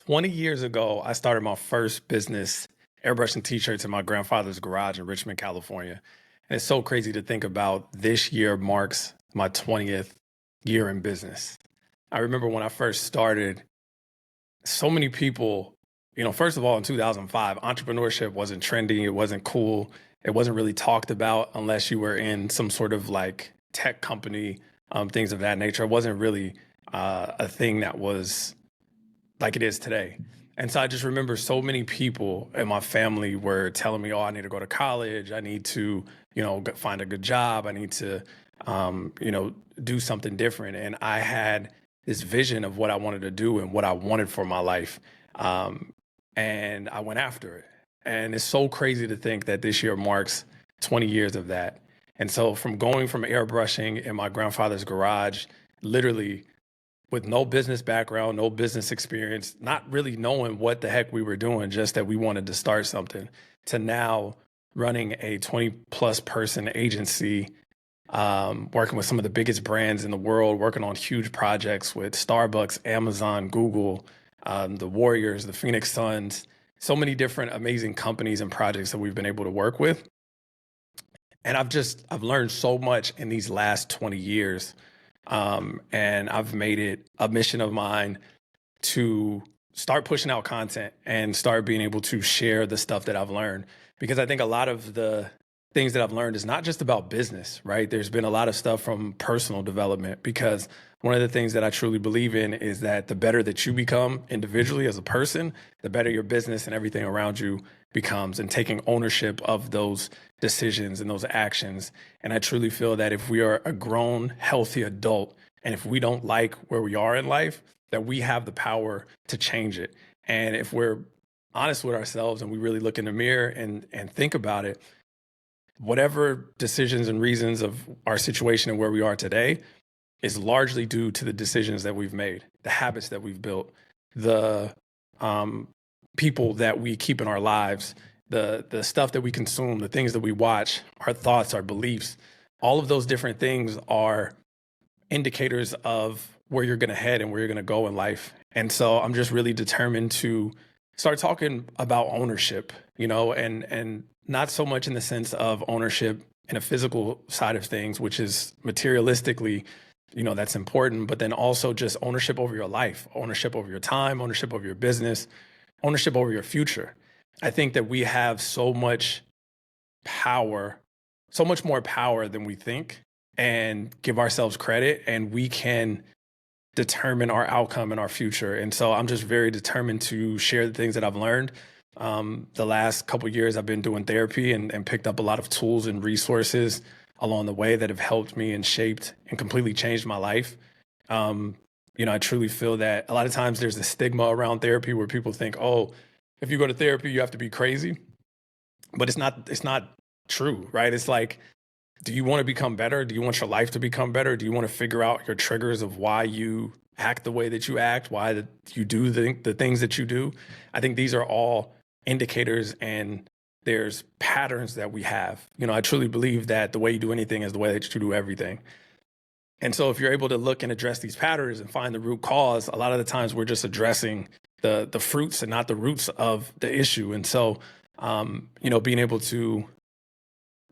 20 years ago, I started my first business airbrushing t-shirts in my grandfather's garage in Richmond, California. And it's so crazy to think about this year marks my 20th year in business. I remember when I first started, so many people, first of all, in 2005, entrepreneurship wasn't trendy, it wasn't cool, it wasn't really talked about unless you were in some sort of like tech company, things of that nature. It wasn't really a thing that was like it is today. And so I just remember so many people in my family were telling me, "Oh, I need to go to college. I need to, find a good job. I need to, do something different." And I had this vision of what I wanted to do and what I wanted for my life, um, and I went after it. And it's so crazy to think that this year marks 20 years of that. And so from going from airbrushing in my grandfather's garage, literally with no business background, no business experience, not really knowing what the heck we were doing, just that we wanted to start something, to now running a 20 plus person agency, working with some of the biggest brands in the world, working on huge projects with Starbucks, Amazon, Google, the Warriors, the Phoenix Suns, so many different amazing companies and projects that we've been able to work with. And I've learned so much in these last 20 years, and I've made it a mission of mine to start pushing out content and start being able to share the stuff that I've learned. Because I think a lot of the things that I've learned is not just about business, right? There's been a lot of stuff from personal development, because one of the things that I truly believe in is that the better that you become individually as a person, the better your business and everything around you becomes, and taking ownership of those decisions and those actions. And I truly feel that if we are a grown, healthy adult, and if we don't like where we are in life, that we have the power to change it. And if we're honest with ourselves and we really look in the mirror and think about it, whatever decisions and reasons of our situation and where we are today is largely due to the decisions that we've made, the habits that we've built, the people that we keep in our lives, the stuff that we consume, the things that we watch, our thoughts, our beliefs. All of those different things are indicators of where you're going to head and where you're going to go in life. And so I'm just really determined to start talking about ownership, and not so much in the sense of ownership in a physical side of things, which is materialistically, that's important, but then also just ownership over your life, ownership over your time, ownership over your business, ownership over your future. I think that we have so much power, so much more power than we think and give ourselves credit, and we can determine our outcome and our future. And so I'm just very determined to share the things that I've learned. The last couple of years, I've been doing therapy and picked up a lot of tools and resources along the way that have helped me and shaped and completely changed my life. I truly feel that a lot of times there's a stigma around therapy where people think, oh, if you go to therapy, you have to be crazy. But it's not true, right? It's like, do you want to become better? Do you want your life to become better? Do you want to figure out your triggers of why you act the way that you act, why you do the things that you do? I think these are all indicators, and there's patterns that we have. I truly believe that the way you do anything is the way that you do everything. And so if you're able to look and address these patterns and find the root cause, a lot of the times we're just addressing the fruits and not the roots of the issue. And so, being able to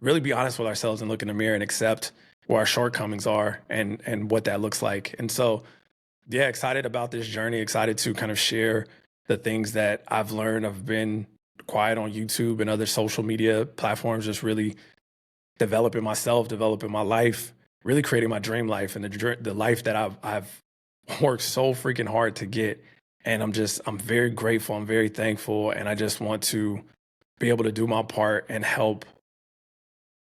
really be honest with ourselves and look in the mirror and accept where our shortcomings are and what that looks like. And so, yeah, excited about this journey, excited to kind of share the things that I've learned. I've been quiet on YouTube and other social media platforms, just really developing myself, developing my life, really creating my dream life and the life that I've worked so freaking hard to get. And I'm very grateful. I'm very thankful. And I just want to be able to do my part and help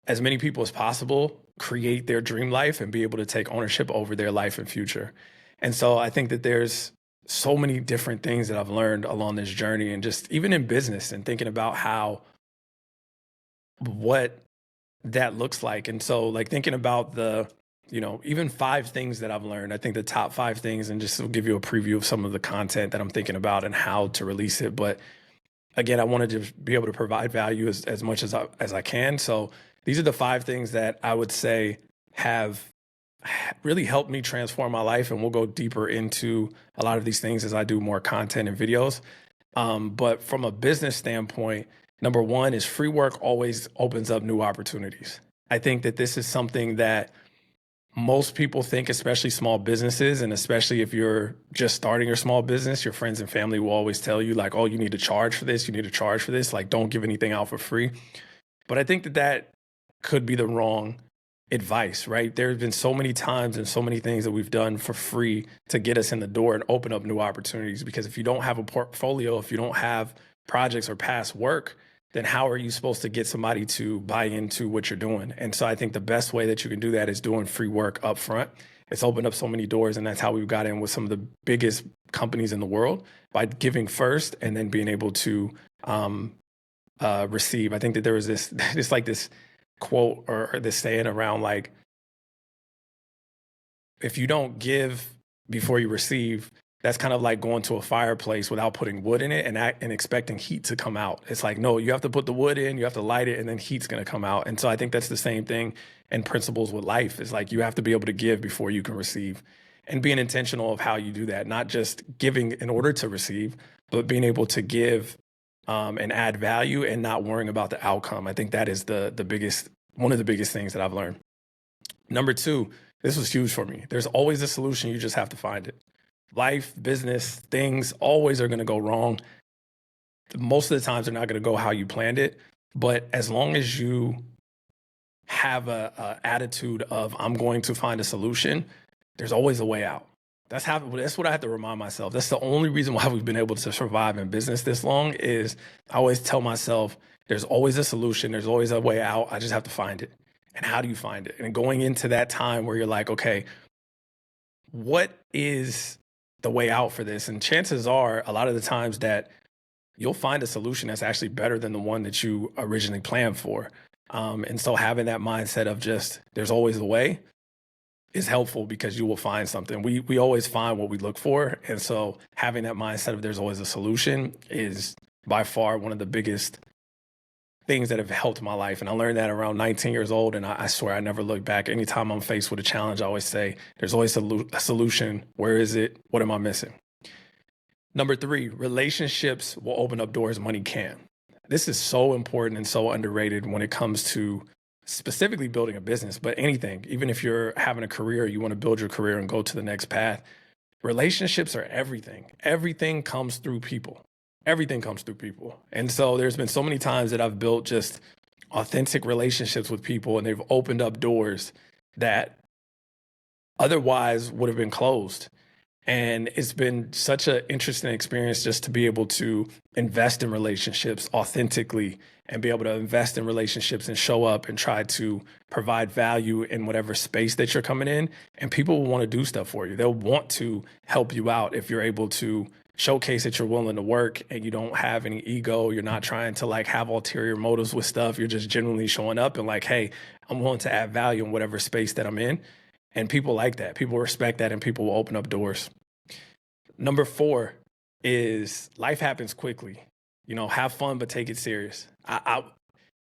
as many people as possible create their dream life and be able to take ownership over their life and future. And so I think that there's so many different things that I've learned along this journey, and just even in business and thinking about what that looks like. And so like thinking about even 5 things that I've learned, I think the top 5 things, and just to give you a preview of some of the content that I'm thinking about and how to release it. But again, I want to just be able to provide value as much as I can. So these are the 5 things that I would say have really helped me transform my life. And we'll go deeper into a lot of these things as I do more content and videos. But from a business standpoint, number one is free work always opens up new opportunities. I think that this is something that most people think, especially small businesses, and especially if you're just starting your small business, your friends and family will always tell you like, oh, you need to charge for this, you need to charge for this, like don't give anything out for free. But I think that that could be the wrong advice, right? There have been so many times and so many things that we've done for free to get us in the door and open up new opportunities. Because if you don't have a portfolio, if you don't have projects or past work, then how are you supposed to get somebody to buy into what you're doing? And so I think the best way that you can do that is doing free work up front. It's opened up so many doors, and that's how we've got in with some of the biggest companies in the world, by giving first and then being able to receive. I think that there was this quote or this saying around like, if you don't give before you receive, that's kind of like going to a fireplace without putting wood in it and expecting heat to come out. It's like, no, you have to put the wood in, you have to light it, and then heat's going to come out. And so I think that's the same thing in principles with life. It's like you have to be able to give before you can receive, and being intentional of how you do that, not just giving in order to receive, but being able to give and add value and not worrying about the outcome. I think that is one of the biggest things that I've learned. Number two, this was huge for me. There's always a solution. You just have to find it. Life, business, things always are going to go wrong. Most of the times they're not going to go how you planned it. But as long as you have a attitude of, I'm going to find a solution, there's always a way out. That's what I have to remind myself. That's the only reason why we've been able to survive in business this long. Is I always tell myself, there's always a solution. There's always a way out. I just have to find it. And how do you find it? And going into that time where you're like, okay, what is the way out for this? And chances are a lot of the times that you'll find a solution that's actually better than the one that you originally planned for. And so having that mindset of just, there's always a way, is helpful, because you will find something. We always find what we look for. And so having that mindset of there's always a solution is by far one of the biggest things that have helped my life. And I learned that around 19 years old. And I swear I never look back. Anytime I'm faced with a challenge, I always say, there's always a solution. Where is it? What am I missing? Number three, relationships will open up doors money can't. This is so important and so underrated when it comes to specifically building a business, but anything. Even if you're having a career, you want to build your career and go to the next path, relationships are everything. Everything comes through people. Everything comes through people. And so there's been so many times that I've built just authentic relationships with people, and they've opened up doors that otherwise would have been closed. And it's been such an interesting experience just to be able to invest in relationships authentically and be able to invest in relationships and show up and try to provide value in whatever space that you're coming in. And people will want to do stuff for you. They'll want to help you out if you're able to showcase that you're willing to work and you don't have any ego. You're not trying to like have ulterior motives with stuff. You're just genuinely showing up and like, hey, I'm willing to add value in whatever space that I'm in. And people like that. People respect that, and people will open up doors. Number four is life happens quickly. You know, have fun, but take it serious.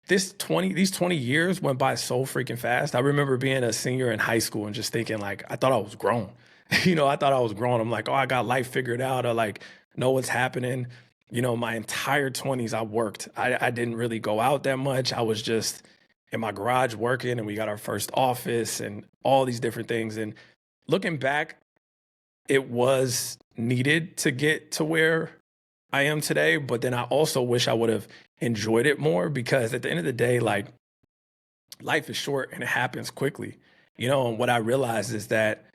These 20 years went by so freaking fast. I remember being a senior in high school and just thinking like, I thought I was grown. I thought I was grown. I'm like, oh, I got life figured out. I like know what's happening. My entire 20s, I worked. I didn't really go out that much. I was just in my garage working, and we got our first office and all these different things. And looking back, it was needed to get to where I am today. But then I also wish I would have enjoyed it more, because at the end of the day, like, life is short and it happens quickly. And what I realized is that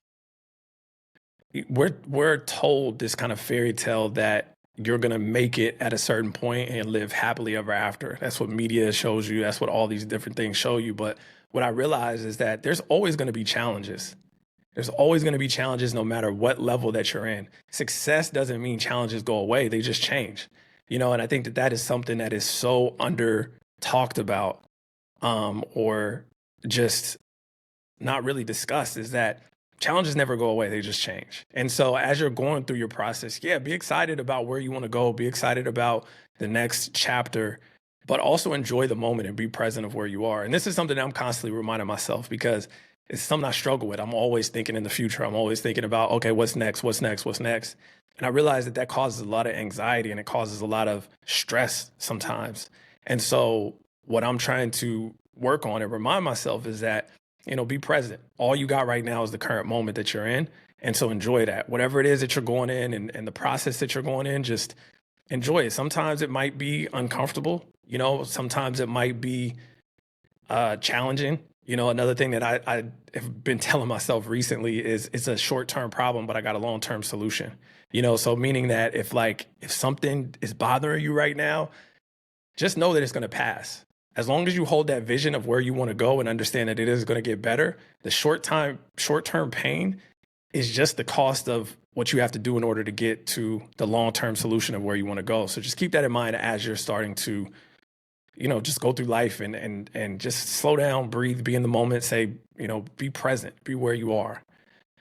we're told this kind of fairy tale that you're going to make it at a certain point and live happily ever after. That's what media shows you. That's what all these different things show you. But what I realized is that there's always going to be challenges. There's always going to be challenges no matter what level that you're in. Success doesn't mean challenges go away. They just change. And I think that that is something that is so under talked about, or just not really discussed, is that challenges never go away. They just change. And so as you're going through your process, be excited about where you want to go. Be excited about the next chapter, but also enjoy the moment and be present of where you are. And this is something that I'm constantly reminding myself, because It's something I struggle with. I'm always thinking in the future. I'm always thinking about, okay, what's next? What's next? What's next? And I realize that that causes a lot of anxiety and it causes a lot of stress sometimes. And so what I'm trying to work on and remind myself is that, be present. All you got right now is the current moment that you're in. And so enjoy that. Whatever it is that you're going in and the process that you're going in, just enjoy it. Sometimes it might be uncomfortable, sometimes it might be challenging. Another thing that I have been telling myself recently is it's a short-term problem, but I got a long-term solution. So meaning that if something is bothering you right now, just know that it's going to pass. As long as you hold that vision of where you want to go and understand that it is going to get better, the short-term pain is just the cost of what you have to do in order to get to the long-term solution of where you want to go. So just keep that in mind as you're starting to, just go through life and just slow down, breathe, be in the moment, say, be present, be where you are.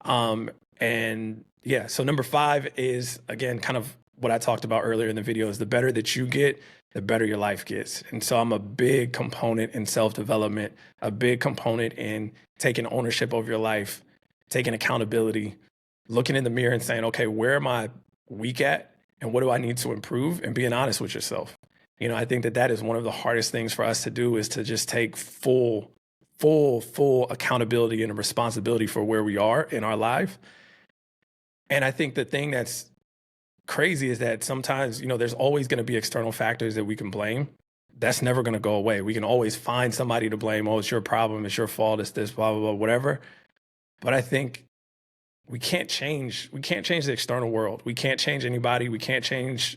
And yeah, so number 5 is, again, kind of what I talked about earlier in the video, is the better that you get, the better your life gets. And so I'm a big component in self-development, a big component in taking ownership of your life, taking accountability, looking in the mirror and saying, okay, where am I weak at and what do I need to improve, and being honest with yourself. I think that is one of the hardest things for us to do, is to just take full accountability and responsibility for where we are in our life. And I think the thing that's crazy is that sometimes, there's always going to be external factors that we can blame. That's never going to go away. We can always find somebody to blame. Oh, it's your problem. It's your fault. It's this, blah, blah, blah, whatever. But I think we can't change the external world. We can't change anybody. We can't change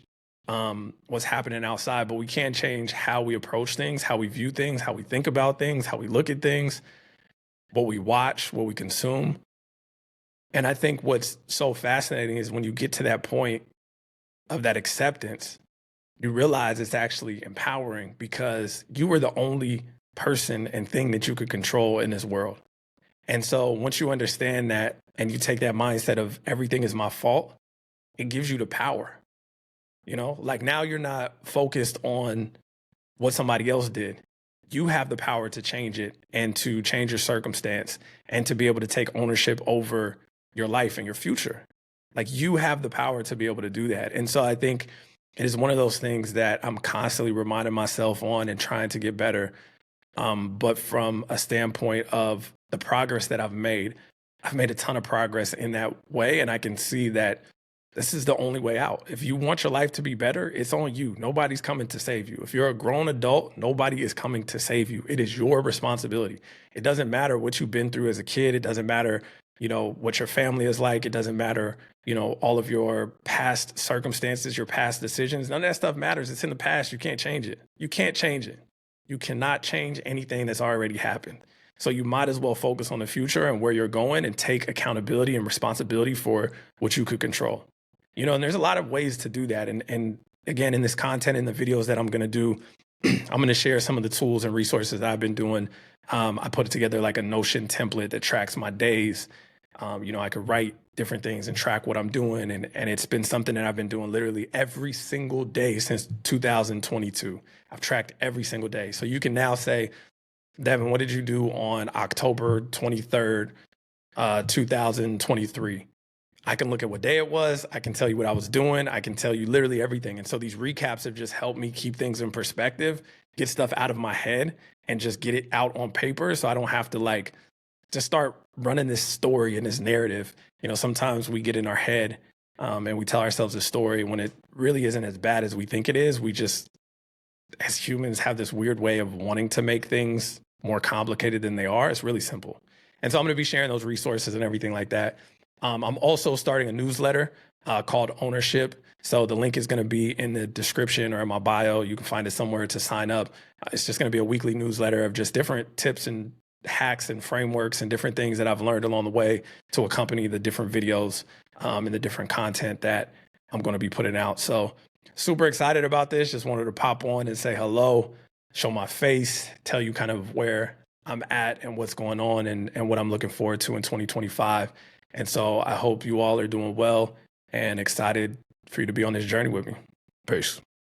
what's happening outside, but we can change how we approach things, how we view things, how we think about things, how we look at things, what we watch, what we consume. And I think what's so fascinating is when you get to that point of that acceptance, you realize it's actually empowering, because you were the only person and thing that you could control in this world. And so once you understand that and you take that mindset of everything is my fault, it gives you the power. Now you're not focused on what somebody else did. You have the power to change it and to change your circumstance and to be able to take ownership over your life and your future. You have the power to be able to do that. And so I think it is one of those things that I'm constantly reminding myself on and trying to get better. But from a standpoint of the progress that I've made a ton of progress in that way. And I can see that this is the only way out. If you want your life to be better, it's on you. Nobody's coming to save you. If you're a grown adult, nobody is coming to save you. It is your responsibility. It doesn't matter what you've been through as a kid. It doesn't matter, what your family is like. It doesn't matter, all of your past circumstances, your past decisions. None of that stuff matters. It's in the past. You can't change it. You can't change it. You cannot change anything that's already happened. So you might as well focus on the future and where you're going and take accountability and responsibility for what you could control. And there's a lot of ways to do that. And again, in this content, in the videos that I'm going to do, I'm going to share some of the tools and resources that I've been doing. I put it together like a Notion template that tracks my days. I could write different things and track what I'm doing. And it's been something that I've been doing literally every single day since 2022. I've tracked every single day. So you can now say, Devin, what did you do on October 23rd, 2023? I can look at what day it was. I can tell you what I was doing. I can tell you literally everything. And so these recaps have just helped me keep things in perspective, get stuff out of my head and just get it out on paper. So I don't have to just start running this story and this narrative. Sometimes we get in our head and we tell ourselves a story when it really isn't as bad as we think it is. We just, as humans, have this weird way of wanting to make things more complicated than they are. It's really simple. And so I'm going to be sharing those resources and everything like that. I'm also starting a newsletter called Ownership. So the link is going to be in the description or in my bio. You can find it somewhere to sign up. It's just going to be a weekly newsletter of just different tips and hacks and frameworks and different things that I've learned along the way to accompany the different videos and the different content that I'm going to be putting out. So super excited about this. Just wanted to pop on and say hello, show my face, tell you kind of where I'm at and what's going on and what I'm looking forward to in 2025. And so I hope you all are doing well and excited for you to be on this journey with me. Peace.